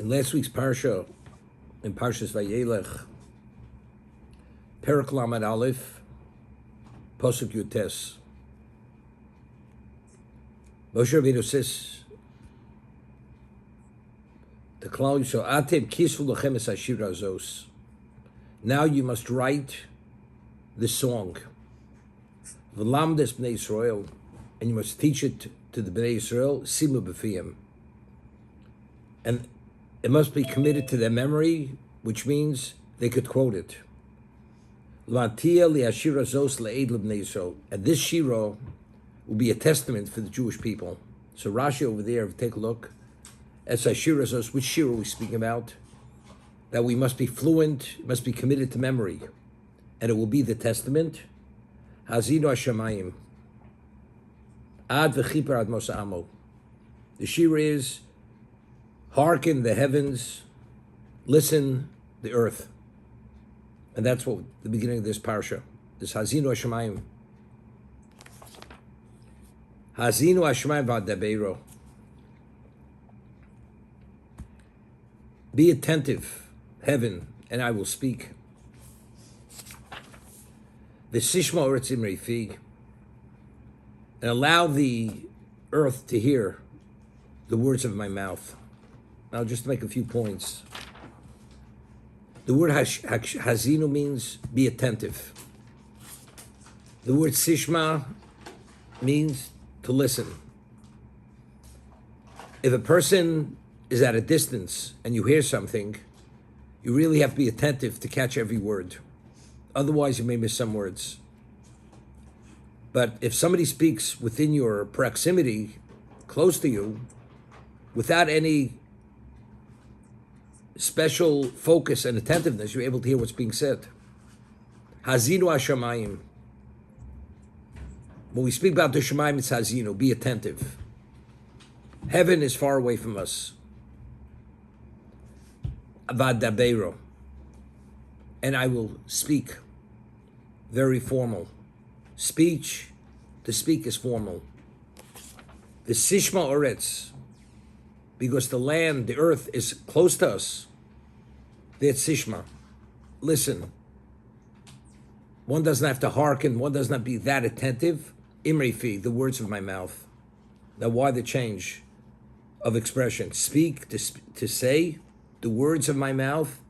In last week's parsha, in Parshas Vayelech, Perek Lamed Aleph, Posuk Yutes, Moshe Rabbeinu says, the Klal Yisrael, Atem kisvu lachem es hashir hazos. Now you must write the song, V'lamdes b'nei Yisrael, and you must teach it to the b'nei Yisrael, simu b'fiyim. And it must be committed to their memory, which means they could quote it. And this shira will be a testament for the Jewish people. So Rashi over there, take a look. As Hashira Zos, which shira are we speaking about? That we must be fluent, must be committed to memory. And it will be the testament. Hazinu Hashemayim. Ad v'chiper ad Mos Amo. The shira is, hearken the heavens, listen the earth. And that's what the beginning of this parsha, this Hazinu Hashemayim. Hazinu Hashemayim v'adabeiro. Be attentive, heaven, and I will speak. V'sishma oretz imrei fi. And allow the earth to hear the words of my mouth. Now, just to make a few points. The word hazinu means be attentive. The word sishma means to listen. If a person is at a distance and you hear something, you really have to be attentive to catch every word. Otherwise, you may miss some words. But if somebody speaks within your proximity, close to you, without any special focus and attentiveness, you're able to hear what's being said. Hazinu Hashemayim. When we speak about the Shemayim, it's Hazinu, be attentive. Heaven is far away from us. Vadabeiro. And I will speak. Very formal. Speech, to speak is formal. The Sishma Oretz, because the land, the earth is close to us. That's Sishma. Listen. One doesn't have to hearken, one does not be that attentive. Imrei fi, the words of my mouth. Now why the change of expression? Speak, to say, the words of my mouth,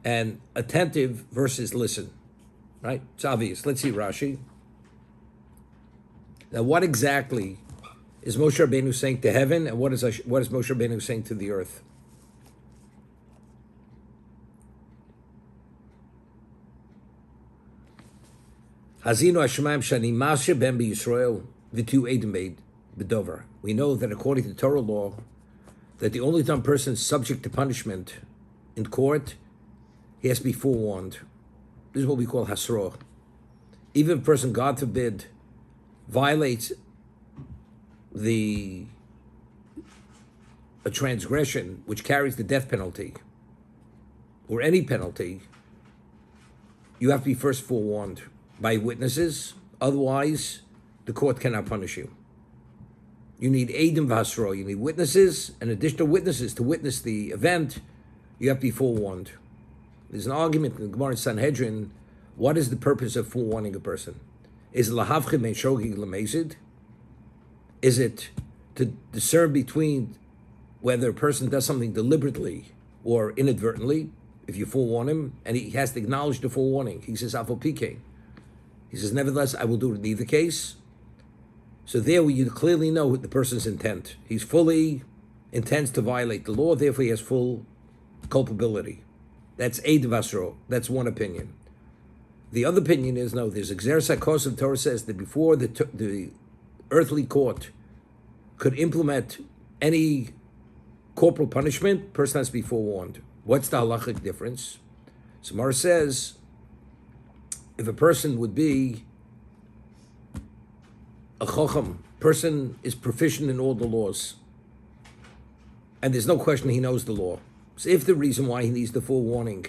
and attentive versus listen. Right? It's obvious. Let's see Rashi. Now what exactly is Moshe Rabbeinu saying to heaven, and what is Moshe Rabbeinu saying to the earth? Hazinu Hashemayim shani mashe ben b'Yisrael v'tu edim b'dover. We know that according to Torah law, that the only time person is subject to punishment in court, he has to be forewarned. This is what we call hasro. Even if a person, God forbid, violates a transgression which carries the death penalty or any penalty, you have to be first forewarned by witnesses. Otherwise, the court cannot punish you. You need Eidim V'Hasro. You need witnesses and additional witnesses to witness the event. You have to be forewarned. There's an argument in the Gemara in Sanhedrin. What is the purpose of forewarning a person? Is it lahavchim ben shogig lemezid? Is it to discern between whether a person does something deliberately or inadvertently? If you forewarn him, and he has to acknowledge the forewarning. He says, Afo Pike. He says, nevertheless, I will do it in either case. So there you clearly know the person's intent. He's fully intends to violate the law, therefore he has full culpability. That's Eid Vasro. That's one opinion. The other opinion is, no, there's Exeris HaKos of Torah says that before the earthly court could implement any corporal punishment, person has to be forewarned. What's the halachic difference? Samar says, if a person would be a chacham, person is proficient in all the laws, and there's no question he knows the law. So if the reason why he needs the forewarning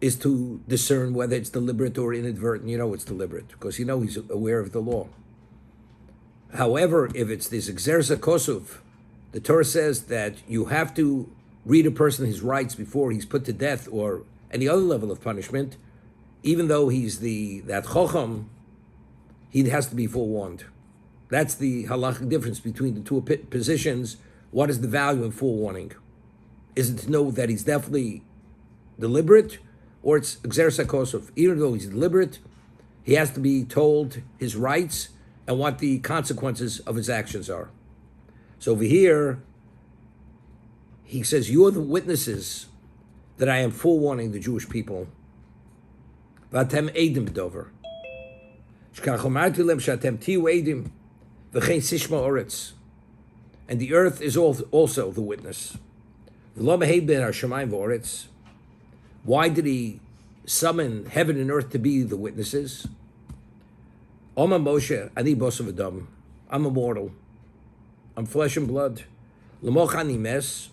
is to discern whether it's deliberate or inadvertent, you know it's deliberate, because you know he's aware of the law. However, if it's this Exeris HaKosov, the Torah says that you have to read a person his rights before he's put to death or any other level of punishment, even though he's that chocham, he has to be forewarned. That's the halachic difference between the two positions. What is the value in forewarning? Is it to know that he's definitely deliberate, or it's exeres hakosov? Even though he's deliberate, he has to be told his rights and what the consequences of his actions are. So over here, he says, "You are the witnesses that I am forewarning the Jewish people. Vatem edim b'dover. Shkach omarti lem shatem tiyu edim v'chein sishma oretz." And the earth is also the witness. V'lo mehed ben hashamayim v'oretz. Why did he summon heaven and earth to be the witnesses? Oma Moshe, ani bosav adam. I'm immortal. I'm flesh and blood. L'moch ani mes.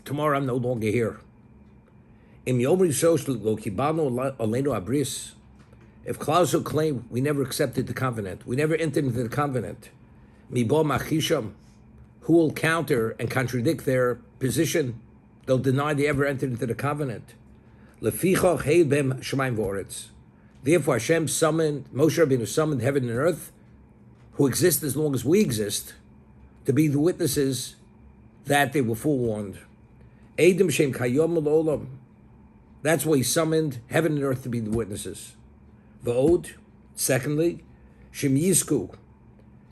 Tomorrow I'm no longer here. Im yomri shosh lo kibano aleinu abris. If Klaus will claim we never accepted the covenant, we never entered into the covenant, mibo machisham, who will counter and contradict their position? They'll deny they ever entered into the covenant. Leficha heid bem shemaim v'oretz. Therefore Hashem summoned, Moshe Rabbeinu summoned heaven and earth, who exist as long as we exist, to be the witnesses that they were forewarned. Eidim shem kayom l'olam. That's why he summoned heaven and earth to be the witnesses. V'od, secondly, shem yisku,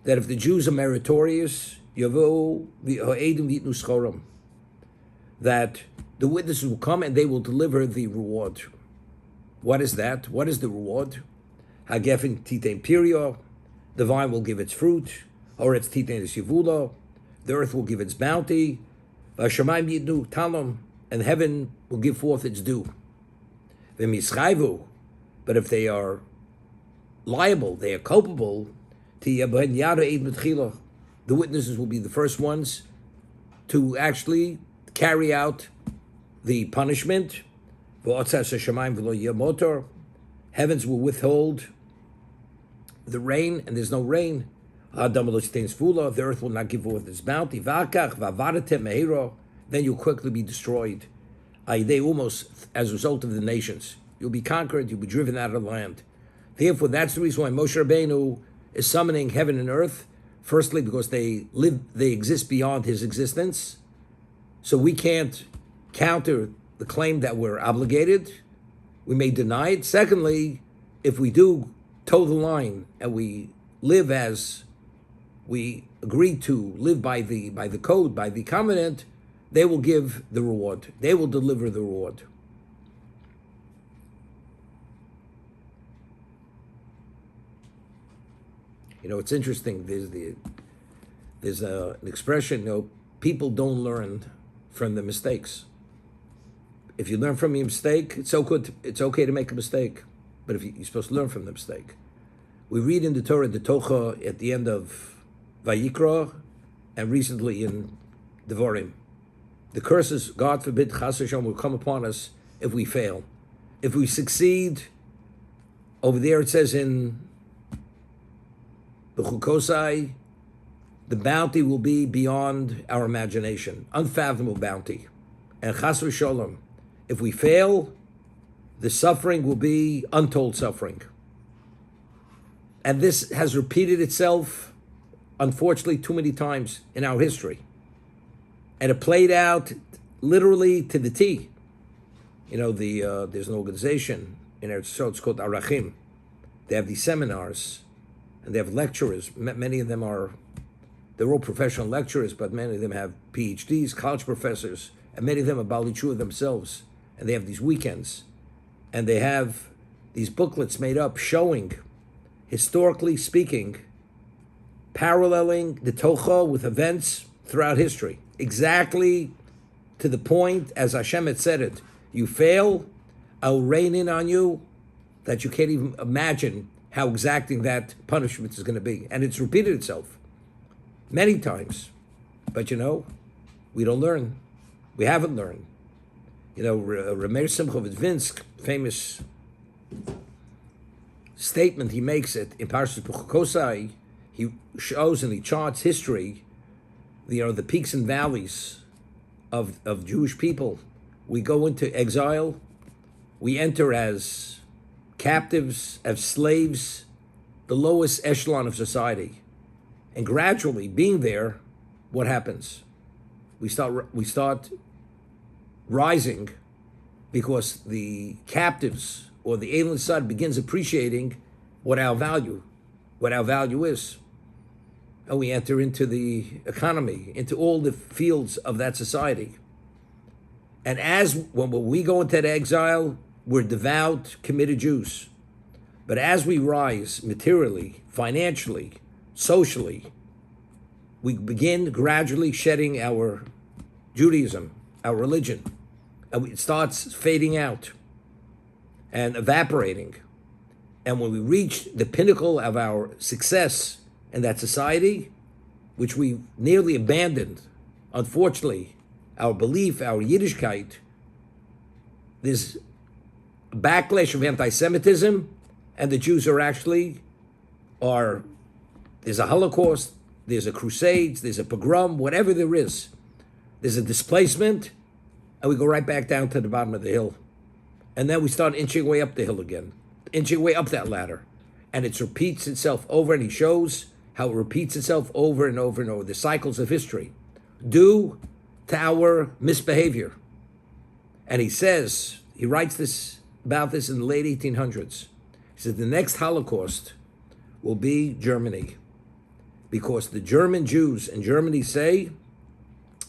that if the Jews are meritorious, yavo v'o'edim v'itnu schoram, that the witnesses will come and they will deliver the reward. What is that? What is the reward? Hagefin titein pirio, the vine will give its fruit, or its titein yivula, the earth will give its bounty, v'shamayim yidnu talam, and heaven will give forth its due. V'mischayvu, but if they are liable, they are culpable, the witnesses will be the first ones to actually carry out the punishment. Heavens will withhold the rain, and there's no rain. The earth will not give forth its bounty. Then you'll quickly be destroyed. Almost as a result of the nations. You'll be conquered, you'll be driven out of the land. Therefore, that's the reason why Moshe Rabbeinu is summoning heaven and earth. Firstly, because they exist beyond his existence. So we can't counter the claim that we're obligated. We may deny it. Secondly, if we do toe the line and we live as we agreed to live by the code, by the covenant, they will give the reward. They will deliver the reward. You know, it's interesting. There's an expression. People don't learn from the mistakes. If you learn from your mistake, it's okay to make a mistake. But if you're supposed to learn from the mistake, we read in the Torah the Tocha at the end of Vayikra, and recently in Devarim. The curses, God forbid, Chas Hashem, will come upon us if we fail. If we succeed, over there it says in B'chukosai, the bounty will be beyond our imagination, unfathomable bounty. And Chas v'Sholom, if we fail, the suffering will be untold suffering. And this has repeated itself, unfortunately, too many times in our history. And it played out literally to the T. You know, there's an organization in Eretz Yisrael, it's called Arachim. They have these seminars, and they have lecturers. Many of them they're all professional lecturers, but many of them have PhDs, college professors, and many of them are Bali Chua themselves. And they have these weekends. And they have these booklets made up showing, historically speaking, paralleling the Tocha with events throughout history. Exactly to the point as Hashem had said it. You fail, I'll rain in on you that you can't even imagine how exacting that punishment is going to be. And it's repeated itself many times. But we don't learn. We haven't learned. Rameir Simchovitz-Vinsk, famous statement he makes it in Parshas B'chukosai, he shows and he charts history, the peaks and valleys of Jewish people. We go into exile. We enter as captives, as slaves, the lowest echelon of society. And gradually, being there, what happens? We start rising because the captives or the alien side begins appreciating what our value is. And we enter into the economy, into all the fields of that society. And when we go into that exile, we're devout, committed Jews. But as we rise materially, financially, socially, we begin gradually shedding our Judaism, our religion, and it starts fading out and evaporating. And when we reach the pinnacle of our success in that society, which we nearly abandoned, unfortunately, our belief, our Yiddishkeit, there's a backlash of anti-Semitism, and the Jews there's a Holocaust, there's a crusades, there's a pogrom, whatever there is. There's a displacement, and we go right back down to the bottom of the hill. And then we start inching way up the hill again, inching way up that ladder. And it repeats itself over, and he shows how it repeats itself over and over and over, the cycles of history, due to our misbehavior. And he writes about this in the late 1800s. He said the next Holocaust will be Germany, because the German Jews in Germany say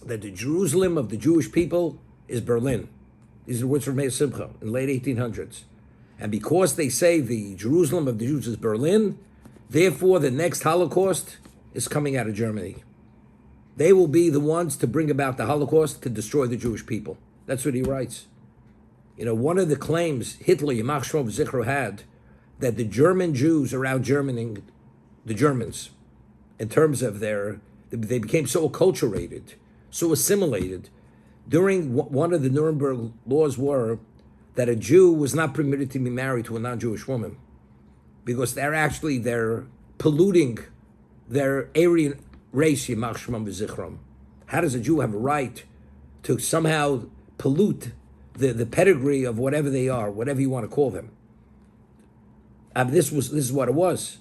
that the Jerusalem of the Jewish people is Berlin. These are the words from Meir Simcha in the late 1800s. And because they say the Jerusalem of the Jews is Berlin, therefore the next Holocaust is coming out of Germany. They will be the ones to bring about the Holocaust to destroy the Jewish people. That's what he writes. One of the claims Hitler, Yamach Shmo V'Zichro, had, that the German Jews are out Germaning the Germans in terms of they became so acculturated, so assimilated. During one of the Nuremberg laws were that a Jew was not permitted to be married to a non-Jewish woman because they're polluting their Aryan race, Yamach Shmam V'Zichram. How does a Jew have a right to somehow pollute the pedigree of whatever they are, whatever you want to call them? This is what it was.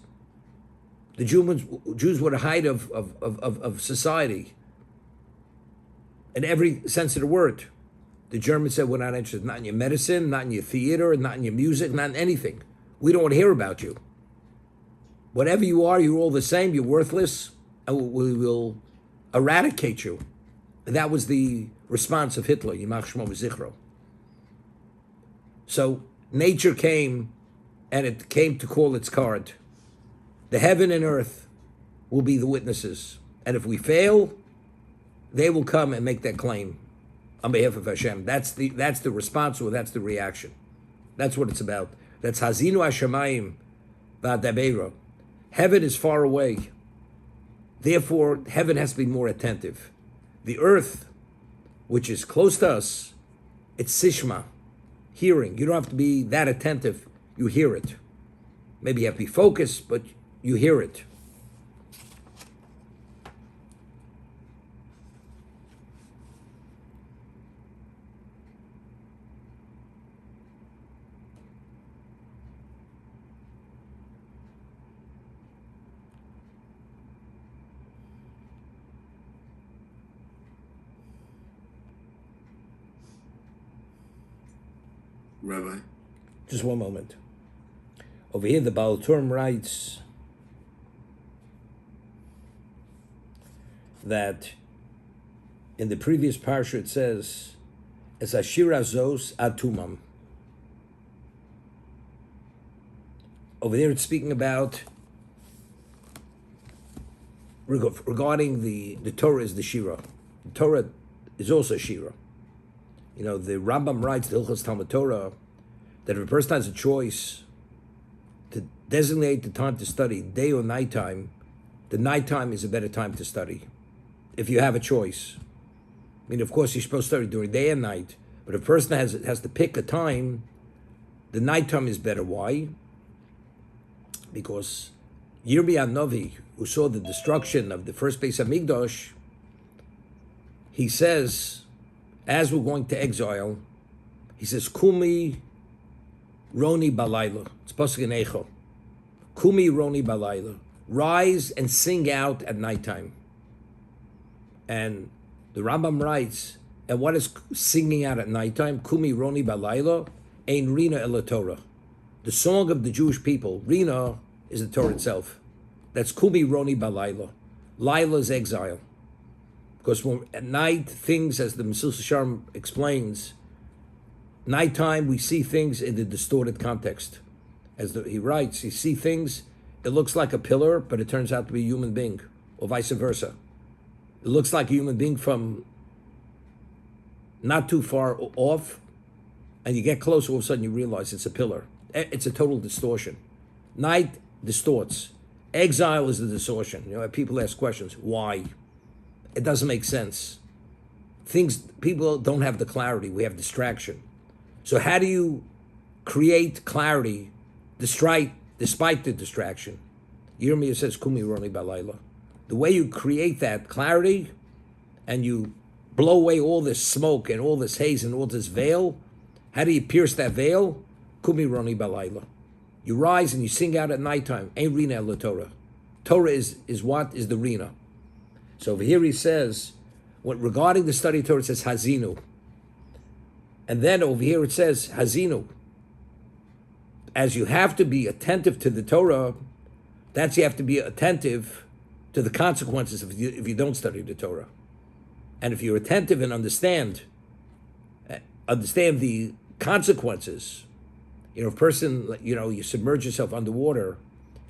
The Jews were the height of society in every sense of the word. The Germans said, we're not interested, not in your medicine, not in your theater, not in your music, not in anything. We don't want to hear about you. Whatever you are, you're all the same, you're worthless, and we will eradicate you. And that was the response of Hitler, Yimach Shmo V'Zichro. So nature came, and it came to call its card. The heaven and earth will be the witnesses. And if we fail, they will come and make that claim on behalf of Hashem. That's the response, or that's the reaction. That's what it's about. That's Hazinu Hashemayim V'Adabeiro. Heaven is far away. Therefore, heaven has to be more attentive. The earth, which is close to us, it's Sishma, hearing. You don't have to be that attentive. You hear it. Maybe you have to be focused, but you hear it. Rabbi? Just one moment. Over here, the Baal Turim writes that in the previous parsha it says, "Es ashir azos atumam." Over there, it's speaking about regarding the Torah is the Shira. The Torah is also Shira. The Rambam writes, the Hilchos Talmud Torah, that if a person has a choice to designate the time to study, day or nighttime, the nighttime is a better time to study. If you have a choice. Of course, you're supposed to study during day and night, but if a person has to pick a time, the nighttime is better. Why? Because Yirmiyah Novi, who saw the destruction of the first Beis Hamikdash, he says as we're going to exile, he says, Kumi Roni Balayla. It's Pasuk in Eicho. Kumi Roni Balayla. Rise and sing out at nighttime. And the Rambam writes, and what is singing out at nighttime? Kumi Roni Balayla, Ein Rina Ela Torah. The song of the Jewish people, Rina, is the Torah itself. That's Kumi Roni Balayla. Laila is exile. Because when, at night, things, as the Mesil Sharm explains, nighttime we see things in the distorted context. As he writes, you see things, it looks like a pillar, but it turns out to be a human being, or vice versa. It looks like a human being from not too far off, and you get close, all of a sudden you realize it's a pillar. It's a total distortion. Night distorts. Exile is the distortion. You know, people ask questions. Why? It doesn't make sense. People don't have the clarity. We have distraction. So how do you create clarity despite the distraction? Yirmiyah says, Kumi Roni Balayla. The way you create that clarity and you blow away all this smoke and all this haze and all this veil, how do you pierce that veil? Kumi Roni Balayla. You rise and you sing out at nighttime. Ein Rina Ela Torah. Torah is what? Is the Rina. So over here he says, regarding the study of Torah, it says Hazinu. And then over here it says Hazinu. As you have to be attentive to the Torah, that's you have to be attentive to the consequences if you don't study the Torah. And if you're attentive and understand the consequences, you know, if a person, you know, you submerge yourself underwater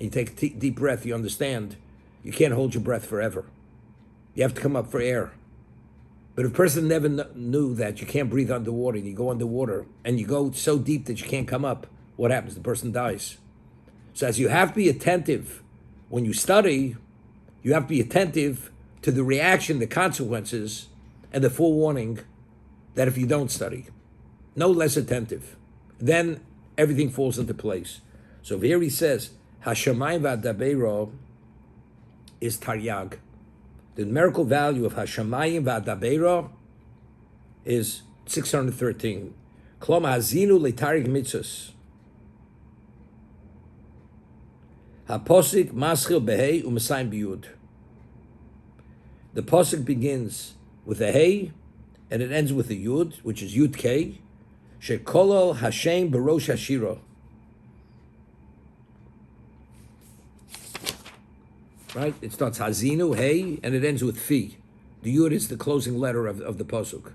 and you take a deep breath, you understand you can't hold your breath forever. You have to come up for air. But if a person never knew that you can't breathe underwater, and you go underwater and you go so deep that you can't come up, what happens? The person dies. So as you have to be attentive when you study, you have to be attentive to the reaction, the consequences, and the forewarning that if you don't study, no less attentive, then everything falls into place. So here he says, Hashemayim v'adabeiro is taryag. The numerical value of Hashemayim v'adabeiro is 613. Klom hazinu letarig mitzvos. Haposik maschil behei u'masayim biyud. The posik begins with a hey, and it ends with a yud, which is yud kei. Shekolol Hashem Barosh Hashira. Right? It starts Hazinu, hey, and it ends with Fi. The Yud is the closing letter of the Pasuk.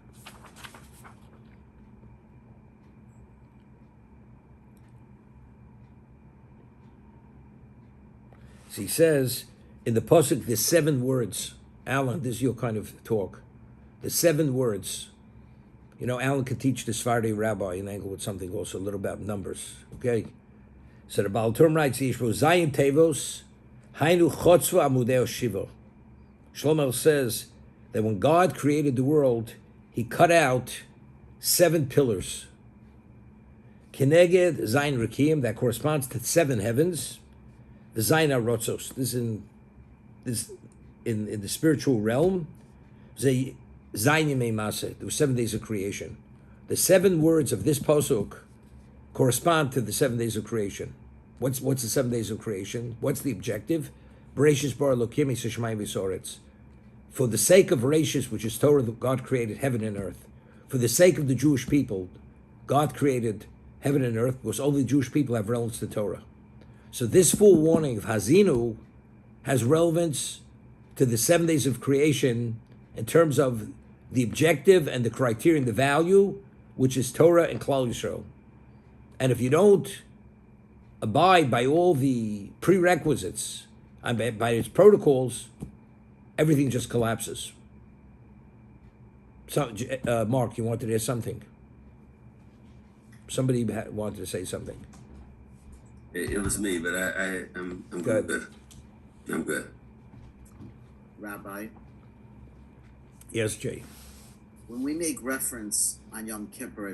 So he says, in the Pasuk, there's 7 words. Alan, this is your kind of talk. There's 7 words. You know, Alan could teach the Sephardi rabbi in Englewood something also a little about numbers. Okay? So the Baal Term writes, Yishbo Zayin Tevos, Hainu Chotzva Amudeo Shiva. Shlomo says that when God created the world, he cut out 7 pillars. Keneged Zayin Rekim, that corresponds to 7 heavens. The Zayin Arotzos. This in the spiritual realm. Zayin Yemei Maseh. There were 7 days of creation. The 7 words of this pasuk correspond to the 7 days of creation. What's the 7 days of creation? What's the objective? Bereshis bar Elokim Yisrael v'soretz. For the sake of Bereshis, which is Torah, God created heaven and earth. For the sake of the Jewish people, God created heaven and earth because only Jewish people have relevance to Torah. So this forewarning of Hazinu has relevance to the 7 days of creation in terms of the objective and the criterion, the value, which is Torah and Klal Yisrael. And if you don't abide by all the prerequisites and by its protocols, everything just collapses. So, Mark, you wanted to add something? Somebody wanted to say something. It was me, but I'm good. I'm good. Rabbi, Yes, Jay. when we make reference on Yom Kippur